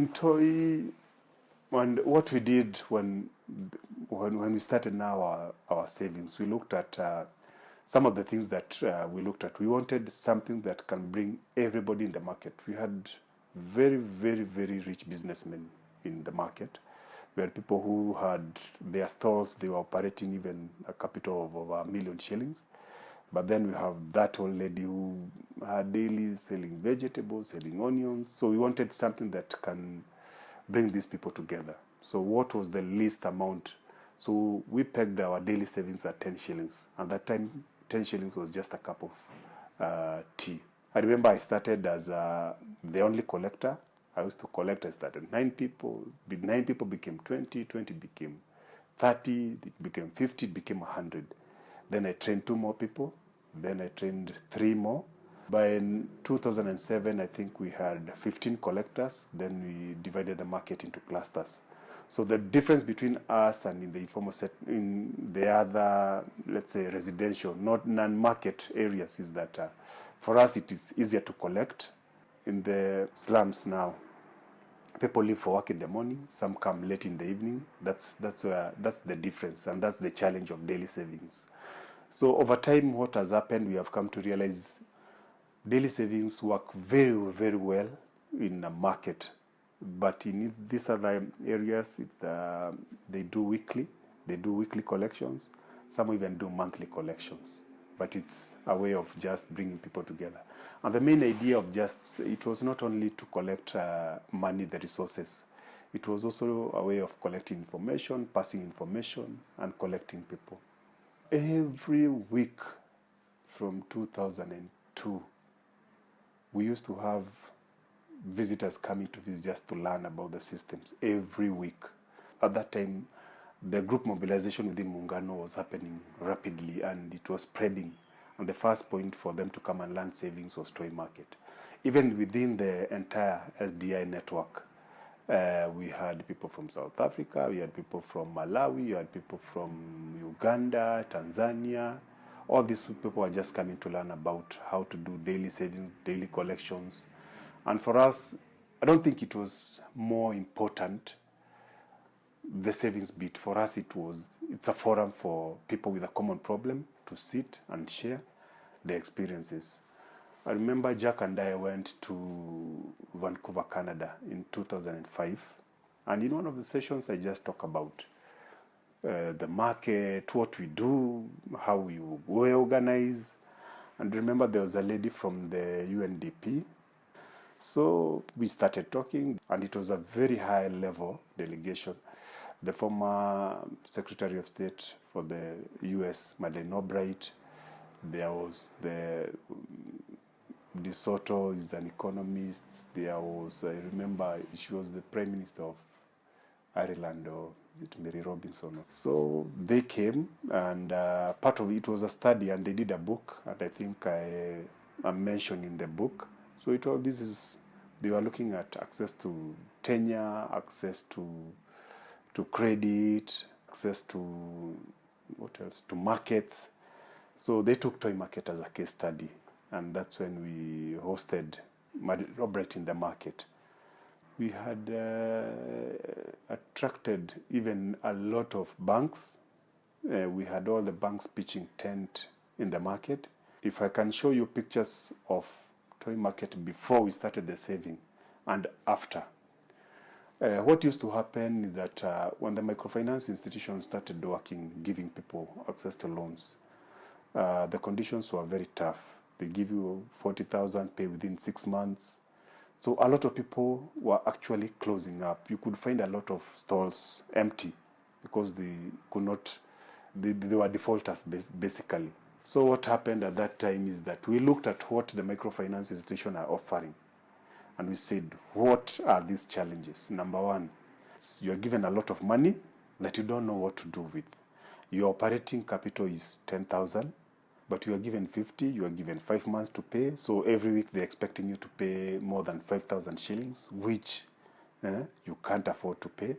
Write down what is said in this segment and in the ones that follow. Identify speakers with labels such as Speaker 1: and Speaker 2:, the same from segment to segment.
Speaker 1: in toy, and what we did when we started now our savings, we looked at some of the things that we looked at. We wanted something that can bring everybody in the market. We had very, very, very rich businessmen in the market. We had people who had their stores, they were operating even a capital of over £1,000,000 shillings. But then we have that old lady who had daily selling vegetables, selling onions. So we wanted something that can bring these people together. So what was the least amount? So we pegged our daily savings at 10 shillings. At that time, 10 shillings was just a cup of tea. I remember I started as the only collector. I used to collect. I started 9 people. 9 people became 20. 20 became 30. It became 50. It became 100. Then I trained 2 more people. Then I trained 3 more. By 2007, I think we had 15 collectors. Then we divided the market into clusters. So the difference between us and in the informal in the other, let's say, residential, not non-market areas, is that for us it is easier to collect. In the slums now, people leave for work in the morning. Some come late in the evening. That's the difference, and that's the challenge of daily savings. So over time, what has happened, we have come to realize daily savings work very, very well in a market. But in these other areas, they do weekly. They do weekly collections. Some even do monthly collections. But it's a way of just bringing people together. And the main idea of it was not only to collect money, the resources. It was also a way of collecting information, passing information, and collecting people. Every week from 2002, we used to have visitors coming to visit just to learn about the systems every week. At that time, the group mobilization within Muungano was happening rapidly and it was spreading. And the first point for them to come and learn savings was toy market. Even within the entire SDI network, we had people from South Africa, we had people from Malawi, we had people from Uganda, Tanzania. All these people were just coming to learn about how to do daily savings, daily collections. And for us, I don't think it was more important, the savings bit. For us, it's a forum for people with a common problem to sit and share their experiences. I remember Jack and I went to Vancouver, Canada in 2005. And in one of the sessions, I just talked about the market, what we do, how we organize. And remember, there was a lady from the UNDP. So we started talking, and it was a very high-level delegation. The former Secretary of State for the U.S., Madeleine Albright. There was the DeSoto, is an economist. There was, I remember, she was the Prime Minister of Ireland, or is it Mary Robinson? So they came, and part of it was a study, and they did a book, and I think I'm mentioned in the book. So they were looking at access to tenure, access to credit, access to, what else, to markets. So they took toy market as a case study, and that's when we hosted Robert in the market. We had attracted even a lot of banks. We had all the banks pitching tent in the market. If I can show you pictures of toy market before we started the saving and after. What used to happen is that when the microfinance institutions started working, giving people access to loans, the conditions were very tough. They give you 40,000, pay within 6 months. So a lot of people were actually closing up. You could find a lot of stalls empty because they were defaulters basically. So what happened at that time is that we looked at what the microfinance institutions are offering. And we said, what are these challenges? Number one, you are given a lot of money that you don't know what to do with. Your operating capital is 10,000, but you are given 50, you are given 5 months to pay. So every week they're expecting you to pay more than 5,000 shillings, which you can't afford to pay.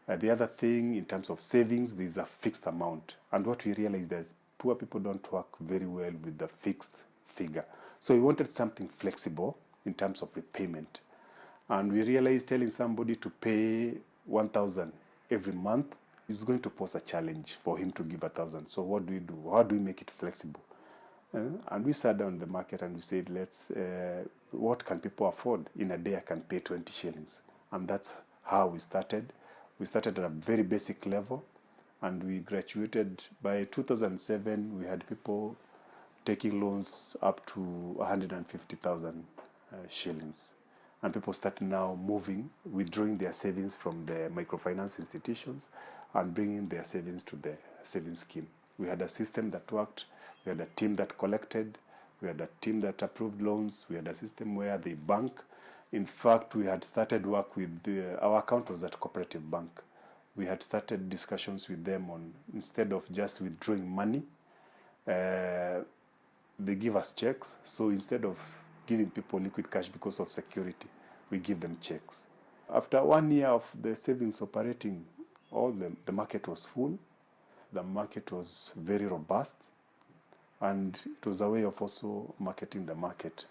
Speaker 1: The other thing, in terms of savings, there's a fixed amount. And what we realized is poor people don't work very well with the fixed figure. So we wanted something flexible in terms of repayment. And we realized telling somebody to pay 1,000 every month is going to pose a challenge for him to give 1,000. So what do we do? How do we make it flexible? And we sat down in the market and we said, what can people afford? In a day, I can pay 20 shillings. And that's how we started. We started at a very basic level, and we graduated. By 2007, we had people taking loans up to 150,000 shillings. And people started now withdrawing their savings from the microfinance institutions and bringing their savings to the savings scheme. We had a system that worked. We had a team that collected. We had a team that approved loans. We had a system where they bank. In fact, we had started work with our account was at Cooperative Bank. We had started discussions with them on, instead of just withdrawing money, they give us checks. So instead of giving people liquid cash because of security, we give them checks. After 1 year of the savings operating, the market was full. The market was very robust, and it was a way of also marketing the market.